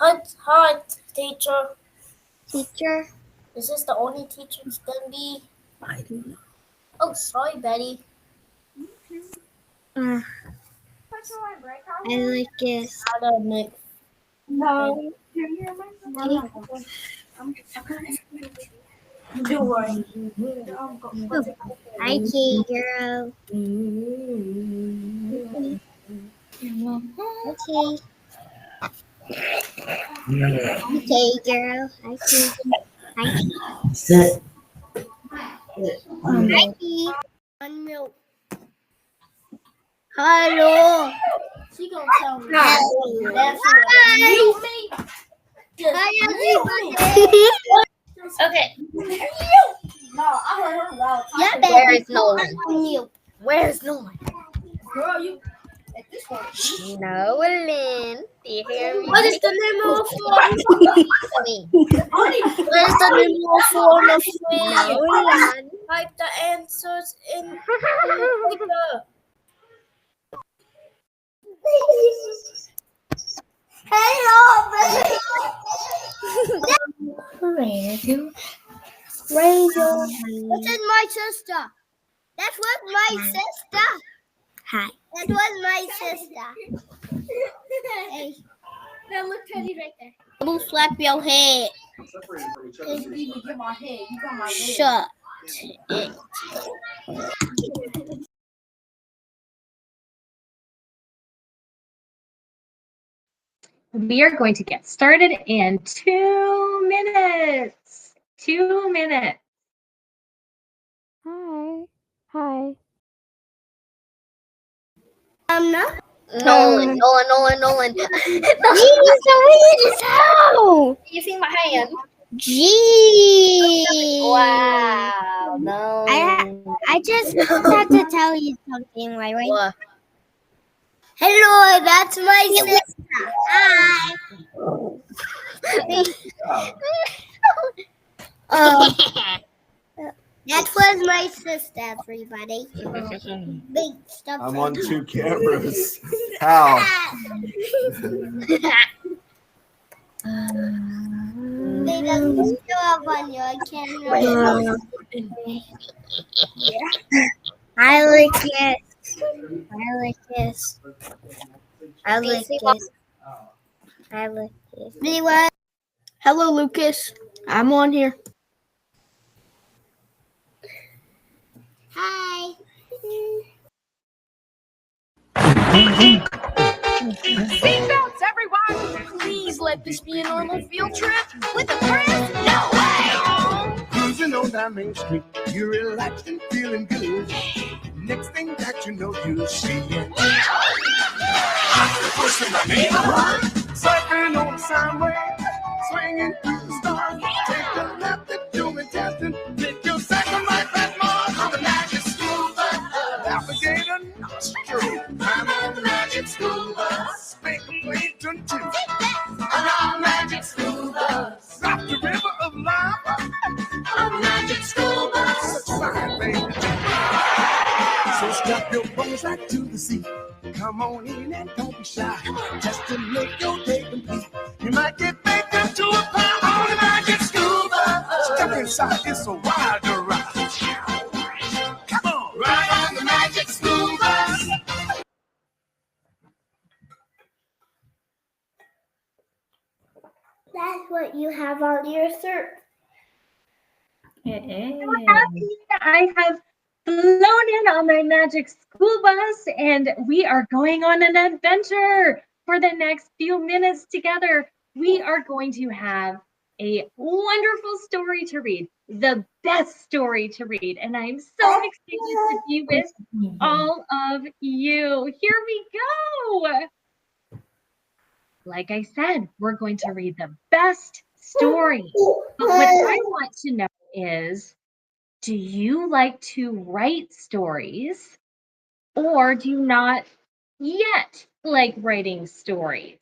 Hi, teacher. Teacher? Is this the only teacher it's gonna be? I don't know. Oh, sorry, Betty. I like this. Not a Nick. No. Don't worry. Hi, girl. Okay. Okay, girl. Hi. Sit. Hi. On milk. Hello. She gonna tell me. Hi. That's Hi. you me. Hi, everybody. Okay. No, I heard her loud. Yeah, Where baby. is Nolan? Milk. Where's Nolan? Girl, you. At this point. Nolan. Do you hear me? What is the name of a form? What is the name of a form of speech? Nolan. Type the answers in the paper. Hello, Frizzle. This is my sister. That was my sister. Hi. That was my sister. Hey. Now look, Teddy, right there. Don't slap your head. You get my head. You got my head. Shut it. We are going to get started in 2 minutes. 2 minutes. Hi. Nolan. Nolan. He's so weird as hell. You see my hand? Gee. Wow. No. I just have to tell you something, right? What? Hello, that's my sister. Hi. That was my sister, everybody. Big stuff. I'm on 2 cameras. How? They doesn't show up on your camera. I like it. Anyone? Hello, Lucas. I'm on here. Hi. Seatbelts, everyone. Please let this be a normal field trip. With a friend? No way. Cruising on down Main Street, you're relaxed and feeling good. Next thing that you know, you see it. Octopus in the neighborhood, surfing on the Soundwave, swinging through the stars. Take a left at doing testing, take your second life at Mars on the magic school bus. Alligator nostril, I'm on the magic school bus. Make a plankton too, on our magic school bus. Drop the river of lava, on the magic school bus. Such fine baby. So strap your bones right to the seat. Come on in and don't be shy. Just to make your day complete. You might get baked into a pie on the magic school bus. Step inside, it's a wild ride. Come on, ride on the magic school bus. That's what you have on your shirt. I have flown in on my magic school bus and we are going on an adventure for the next few minutes together. We are going to have a wonderful story to read, the best story to read, and I'm so excited to be with all of you. Here we go. Like I said, we're going to read the best story. But what I want to know is, do you like to write stories or do you not yet like writing stories?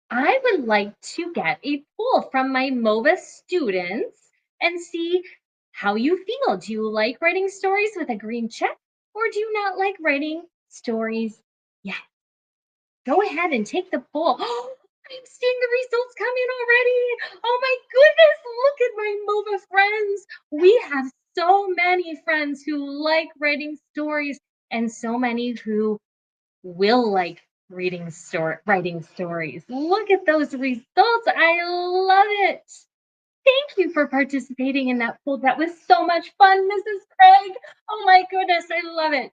I would like to get a poll from my MOVA students and see how you feel. Do you like writing stories with a green check or do you not like writing stories yet? Go ahead and take the poll. I'm seeing the results come in already. Oh my goodness, look at my MOBA friends. We have so many friends who like writing stories and so many who will like writing stories. Look at those results. I love it. Thank you for participating in that poll. That was so much fun, Mrs. Craig. Oh my goodness, I love it.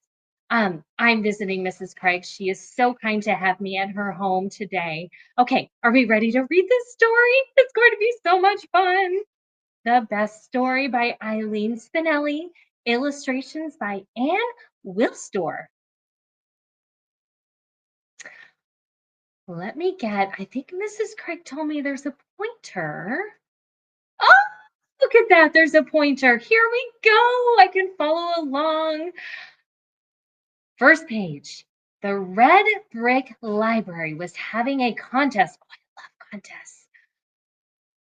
I'm visiting Mrs. Craig. She is so kind to have me at her home today. Okay, are we ready to read this story? It's going to be so much fun. The Best Story by Eileen Spinelli. Illustrations by Anne Wilstor. I think Mrs. Craig told me there's a pointer. Oh, look at that. There's a pointer. Here we go. I can follow along. First page. The Red Brick Library was having a contest. Oh, I love contests.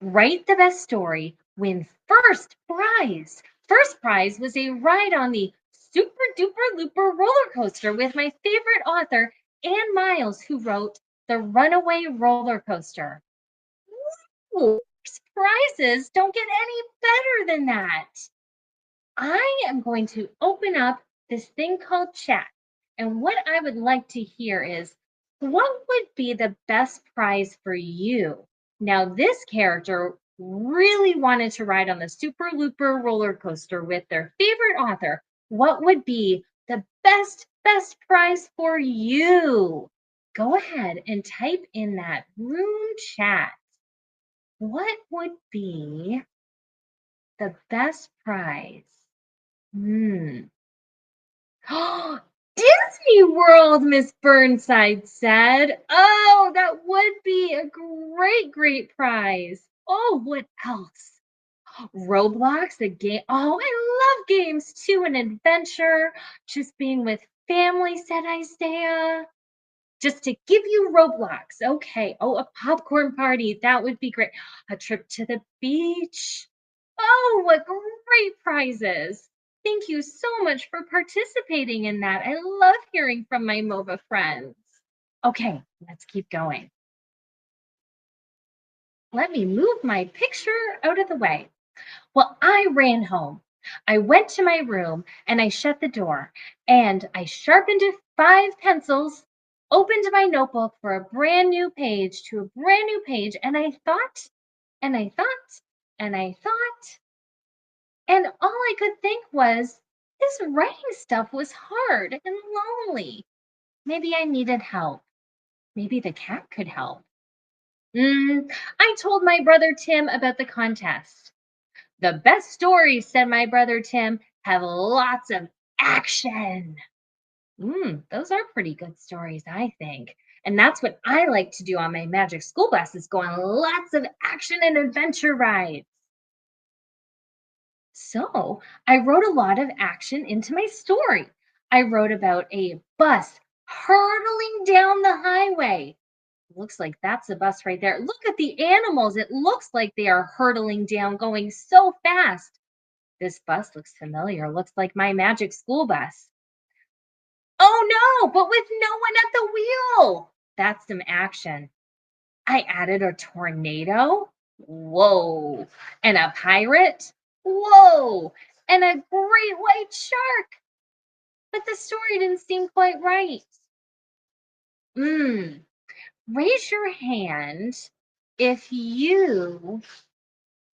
Write the best story, win first prize. First prize was a ride on the Super Duper Looper roller coaster with my favorite author, Anne Miles, who wrote The Runaway Roller Coaster. Ooh, prizes don't get any better than that. I am going to open up this thing called chat. And what I would like to hear is, what would be the best prize for you? Now, this character really wanted to ride on the Super Looper roller coaster with their favorite author. What would be the best prize for you? Go ahead and type in that room chat. What would be the best prize? Oh, Disney World, Miss Burnside said. Oh, that would be a great prize. Oh, what else? Roblox, a game. Oh, I love games too. An adventure, just being with family, said Isaiah. Just to give you Roblox. Okay. Oh, a popcorn party. That would be great. A trip to the beach. Oh, what great prizes. Thank you so much for participating in that. I love hearing from my MOBA friends. Okay, let's keep going. Let me move my picture out of the way. Well, I ran home. I went to my room and I shut the door and I sharpened 5 pencils, opened my notebook for a brand new page and I thought, and I thought, and I thought, and all I could think was, this writing stuff was hard and lonely. Maybe I needed help. Maybe the cat could help. I told my brother Tim about the contest. The best stories, said my brother Tim, have lots of action. Those are pretty good stories, I think. And that's what I like to do on my Magic School Bus, is go on lots of action and adventure rides. So I wrote a lot of action into my story. I wrote about a bus hurtling down the highway. Looks like that's a bus right there. Look at the animals. It looks like they are hurtling down, going so fast. This bus looks familiar. Looks like my Magic School Bus. Oh no, but with no one at the wheel. That's some action. I added a tornado. Whoa. And a pirate. Whoa. And a great white shark. But the story didn't seem quite right. Raise your hand if you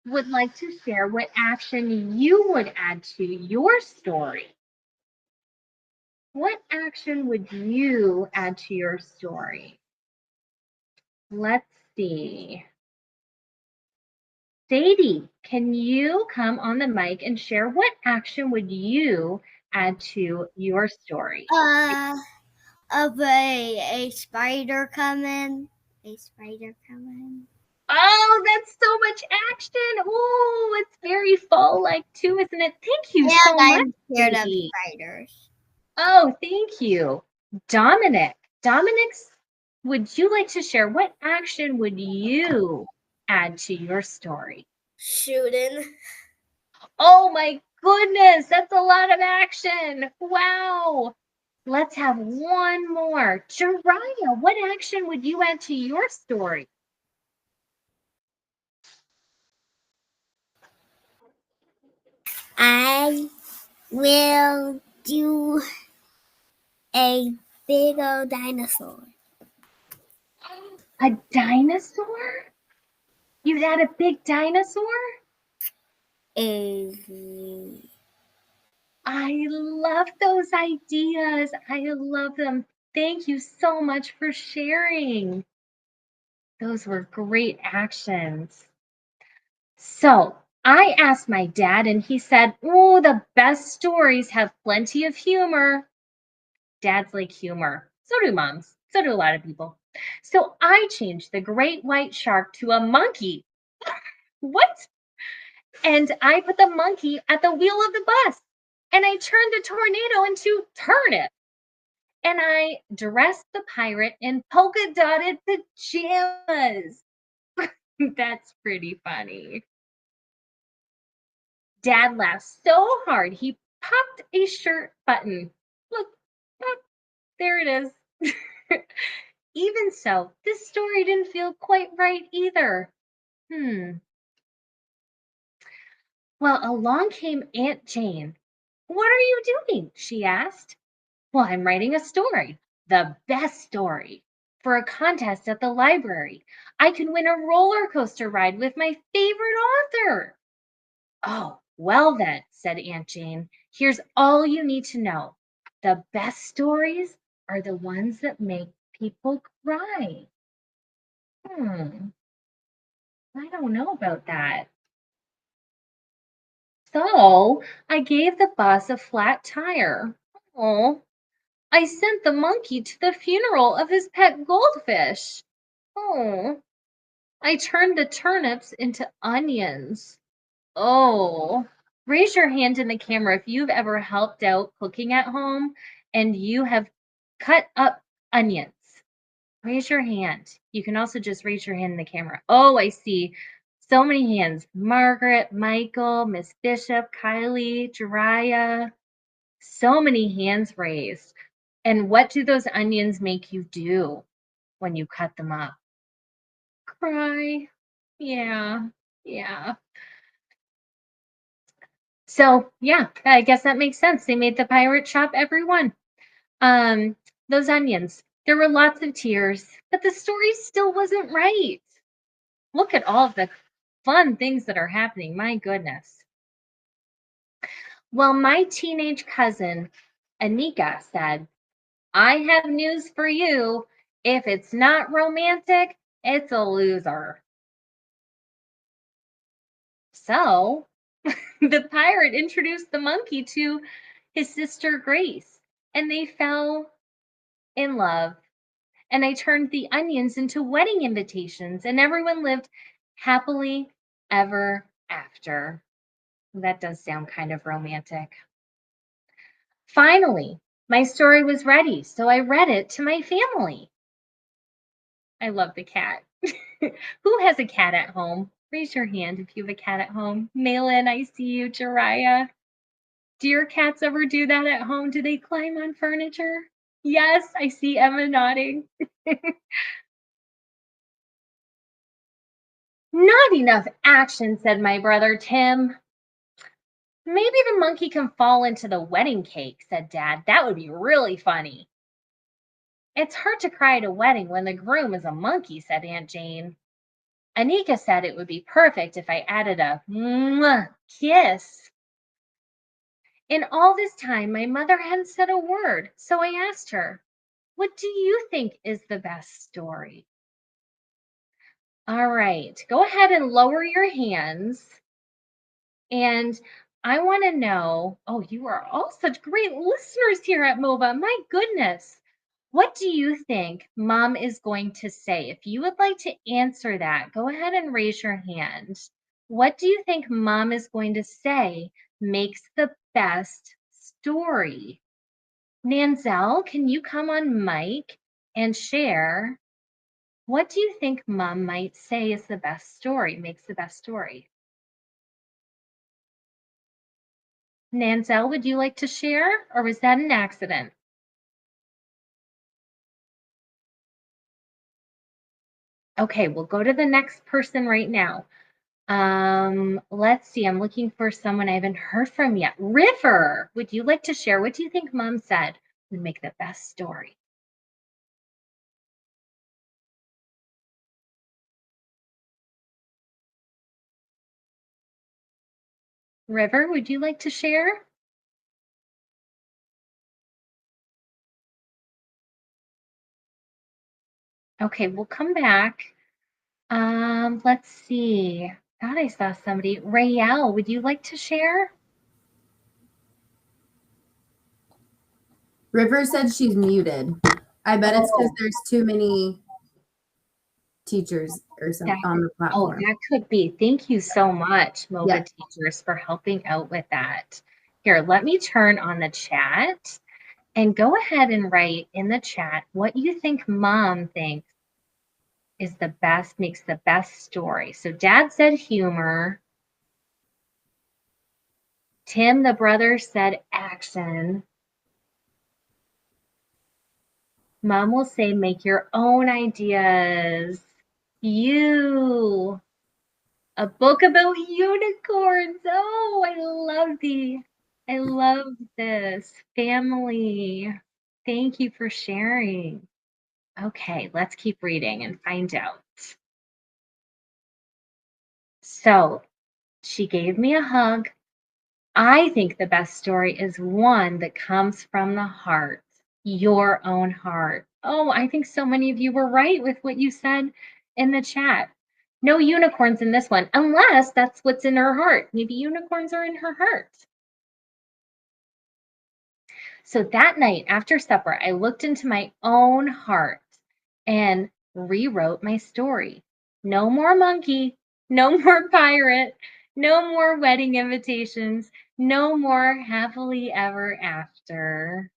would like to share what action you would add to your story. What action would you add to your story? Let's see. Sadie, can you come on the mic and share what action would you add to your story? Of a spider coming. A spider coming. Oh, that's so much action. Oh, it's very fall-like too, isn't it? Thank you so much, I'm scared of Sadie. spiders. Oh, thank you. Dominic, would you like to share what action would you add to your story? Shooting. Oh my goodness, that's a lot of action. Wow. Let's have one more. Jariah, what action would you add to your story? I will do a big old dinosaur. A dinosaur? You'd add a big dinosaur? Mhm. I love those ideas. I love them. Thank you so much for sharing. Those were great actions. So I asked my dad, and he said, oh, the best stories have plenty of humor. Dads like humor. So do moms. So do a lot of people. So I changed the great white shark to a monkey. What? And I put the monkey at the wheel of the bus. And I turned the tornado into turnip. And I dressed the pirate in polka dotted pajamas. That's pretty funny. Dad laughed so hard he popped a shirt button. Look, pop, there it is. Even so, this story didn't feel quite right either. Well, along came Aunt Jane. What are you doing? She asked. Well, I'm writing a story, the best story, for a contest at the library. I can win a roller coaster ride with my favorite author. Oh, well then, said Aunt Jane, here's all you need to know. The best stories are the ones that make people cry. I don't know about that. So I gave the bus a flat tire. Oh, I sent the monkey to the funeral of his pet goldfish. Oh, I turned the turnips into onions. Oh, raise your hand in the camera if you've ever helped out cooking at home and you have cut up onions. Raise your hand. You can also just raise your hand in the camera. Oh, I see. So many hands. Margaret, Michael, Miss Bishop, Kylie, Jariah. So many hands raised. And what do those onions make you do when you cut them up? Cry. Yeah. So yeah, I guess that makes sense. They made the pirate shop everyone. Um, those onions. There were lots of tears, but the story still wasn't right. Look at all of the fun things that are happening. My goodness. Well, my teenage cousin, Anika, said, I have news for you. If it's not romantic, it's a loser. So the pirate introduced the monkey to his sister Grace, and they fell in love. And I turned the onions into wedding invitations, and everyone lived happily ever after. That does sound kind of romantic. Finally, my story was ready, so I read it to my family. I love the cat. Who has a cat at home? Raise your hand if you have a cat at home. Malin, I see you. Jariah. Do your cats ever do that at home? Do they climb on furniture? Yes, I see Emma nodding. Not enough action, said my brother Tim. Maybe the monkey can fall into the wedding cake, said Dad. That would be really funny. It's hard to cry at a wedding when the groom is a monkey, said Aunt Jane. Anika said it would be perfect if I added a mwah kiss. In all this time, my mother hadn't said a word, so I asked her, what do you think is the best story? All right, go ahead and lower your hands. And I want to know, oh, you are all such great listeners here at MOBA. My goodness. What do you think Mom is going to say? If you would like to answer that, go ahead and raise your hand. What do you think Mom is going to say makes the best story? Nanzel, can you come on mic and share? What do you think Mom might say is the best story, makes the best story? Nanzel, would you like to share, or was that an accident? Okay, we'll go to the next person right now. Let's see. I'm looking for someone I haven't heard from yet. River, would you like to share? What do you think Mom said would make the best story? River, would you like to share? Okay, we'll come back. Let's see. Thought I saw somebody. Rael, would you like to share? River said she's muted. I bet it's because there's too many teachers or something on the Oh, platform. that could be. Thank you so much, MOBA Yeah. teachers, for helping out with that. Here, let me turn on the chat and go ahead and write in the chat what you think Mom thinks is the best, makes the best story. So Dad said humor. Tim, the brother, said action. Mom will say, make your own ideas. You, a book about unicorns. Oh, I love this. Family. Thank you for sharing. Okay, let's keep reading and find out. So she gave me a hug. I think the best story is one that comes from the heart, your own heart. Oh, I think so many of you were right with what you said in the chat. No unicorns in this one, unless that's what's in her heart. Maybe unicorns are in her heart. So that night after supper, I looked into my own heart and rewrote my story. No more monkey, no more pirate, no more wedding invitations, no more happily ever after.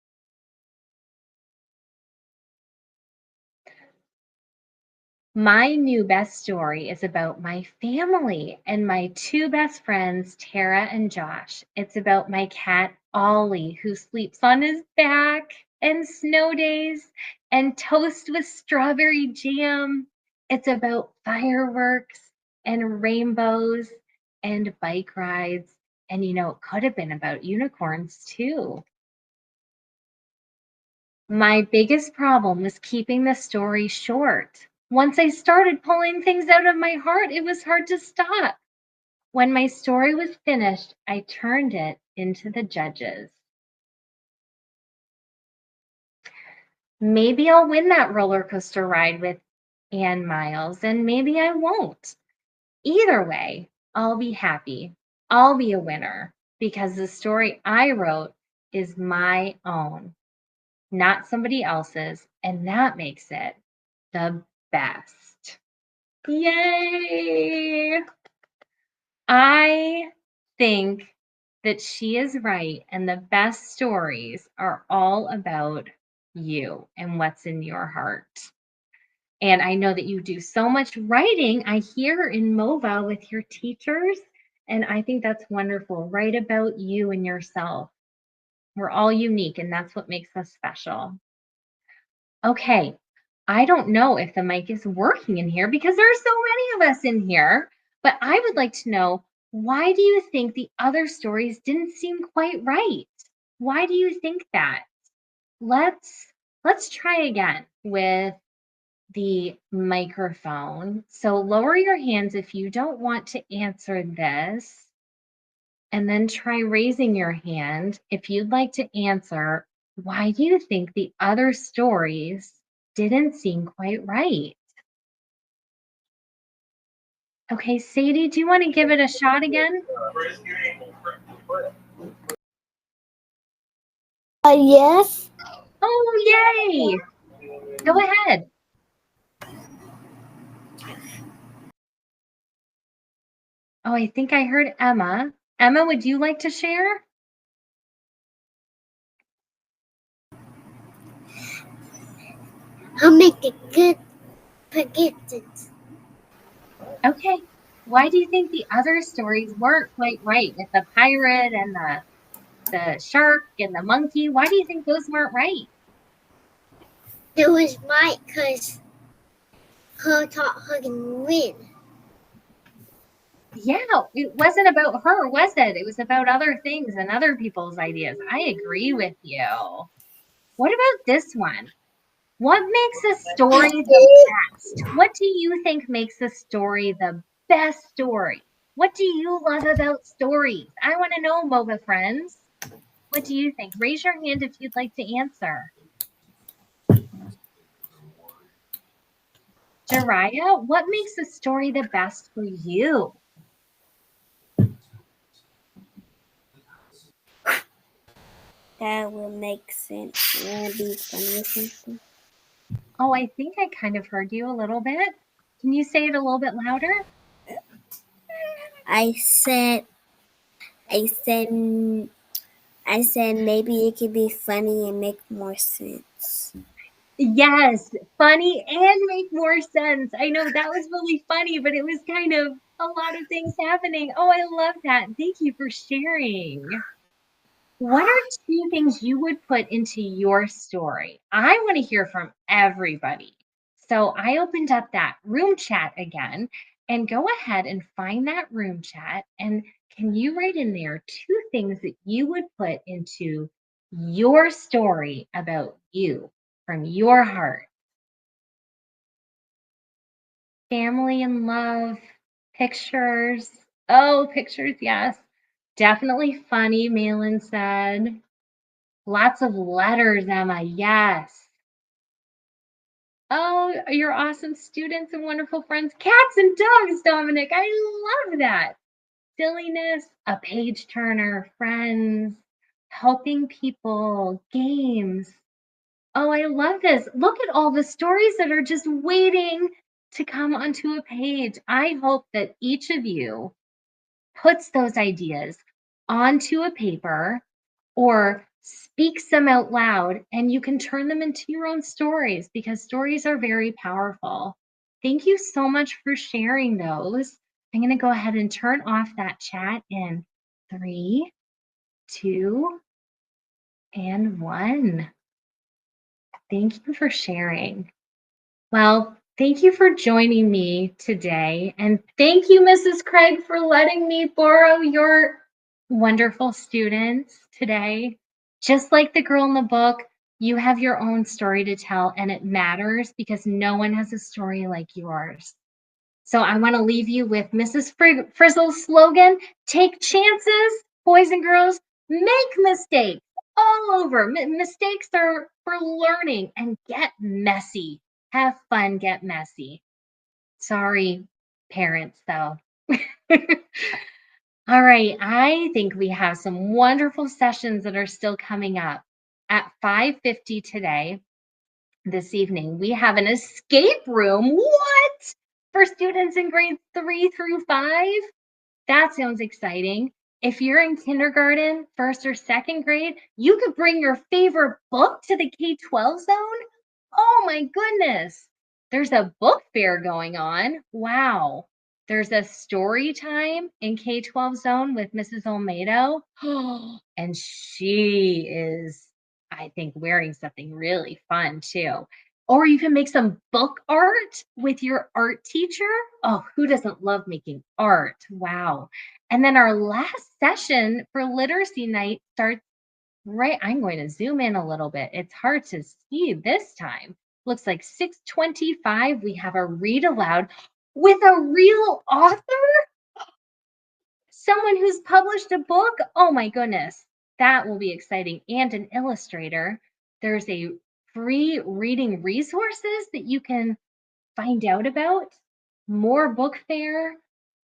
My new best story is about my family and my two best friends, Tara and Josh. It's about my cat, Ollie, who sleeps on his back, and snow days, and toast with strawberry jam. It's about fireworks and rainbows and bike rides. And you know, it could have been about unicorns too. My biggest problem was keeping the story short. Once I started pulling things out of my heart, it was hard to stop. When my story was finished, I turned it into the judges. Maybe I'll win that roller coaster ride with Ann Miles, and maybe I won't. Either way, I'll be happy. I'll be a winner because the story I wrote is my own, not somebody else's, and that makes it the best. Yay! I think that she is right, and the best stories are all about you and what's in your heart. And I know that you do so much writing. I hear in MOVA with your teachers, and I think that's wonderful. Write about you and yourself. We're all unique, and that's what makes us special. Okay, I don't know if the mic is working in here because there are so many of us in here, but I would like to know, why do you think the other stories didn't seem quite right? Why do you think that? Let's try again with the microphone. So lower your hands if you don't want to answer this, and then try raising your hand if you'd like to answer, why do you think the other stories didn't seem quite right? Okay, Sadie, do you want to give it a shot again? Yes. Oh, yay! Go ahead. Oh, I think I heard Emma. Emma, would you like to share? I'll make a good predictions. Okay. Why do you think the other stories weren't quite right with the pirate and the shark and the monkey? Why do you think those weren't right? It was right because her thought her can win. Yeah, it wasn't about her, was it? It was about other things and other people's ideas. I agree with you. What about this one? What makes a story the best? What do you think makes a story the best story? What do you love about stories? I want to know, MOBA friends. What do you think? Raise your hand if you'd like to answer. Jariah, what makes a story the best for you? That will make sense. And be funny or something. Oh, I think I kind of heard you a little bit. Can you say it a little bit louder? I said, I said, I said maybe it could be funny and make more sense. Yes, funny and make more sense. I know that was really funny, but it was kind of a lot of things happening. Oh, I love that. Thank you for sharing. What are two things you would put into your story? I want to hear from everybody. So I opened up that room chat again, and go ahead and find that room chat. And can you write in there two things that you would put into your story about you from your heart? Family and love, pictures. Oh, pictures, yes. Definitely funny, Malin said. Lots of letters, Emma. Yes. Oh, you're awesome students and wonderful friends. Cats and dogs, Dominic. I love that. Silliness, a page turner, friends, helping people, games. Oh, I love this. Look at all the stories that are just waiting to come onto a page. I hope that each of you puts those ideas onto a paper or speaks them out loud, and you can turn them into your own stories because stories are very powerful. Thank you so much for sharing those. I'm going to go ahead and turn off that chat in 3, 2, and 1. Thank you for sharing. Well, thank you for joining me today. And thank you, Mrs. Craig, for letting me borrow your wonderful students today. Just like the girl in the book, you have your own story to tell, and it matters because no one has a story like yours. So I want to leave you with Mrs. Frizzle's slogan, take chances, boys and girls, make mistakes all over. Mistakes are for learning, and get messy. Have fun, get messy. Sorry, parents, though. All right, I think we have some wonderful sessions that are still coming up. At 5:50 today, this evening, we have an escape room. What? For students in grades 3 through 5? That sounds exciting. If you're in kindergarten, first or second grade, you could bring your favorite book to the K-12 zone. Oh my goodness. There's a book fair going on. Wow. There's a story time in K-12 zone with Mrs. Olmedo. And she is, I think, wearing something really fun too. Or you can make some book art with your art teacher. Oh, who doesn't love making art? Wow. And then our last session for literacy night starts right. I'm going to zoom in a little bit. It's hard to see this time. Looks like 6:25. We have a read aloud with a real author, someone who's published a book. Oh my goodness, that will be exciting. And an illustrator. There's a free reading resources that you can find out about. More book fair.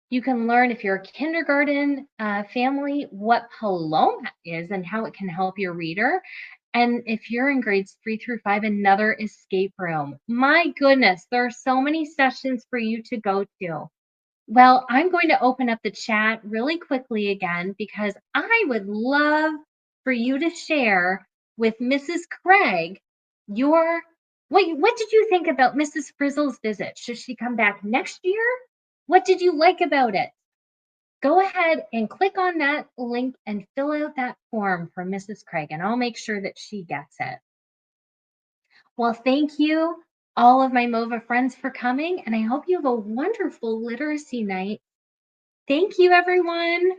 You can learn if you're a kindergarten family what Paloma is and how it can help your reader. And if you're in grades 3 through 5, another escape room. My goodness, there are so many sessions for you to go to. Well, I'm going to open up the chat really quickly again because I would love for you to share with Mrs. Craig your what did you think about Mrs. Frizzle's visit? Should she come back next year? What did you like about it? Go ahead and click on that link and fill out that form for Mrs. Craig, and I'll make sure that she gets it. Well, thank you, all of my MOVA friends, for coming, and I hope you have a wonderful literacy night Thank you, everyone.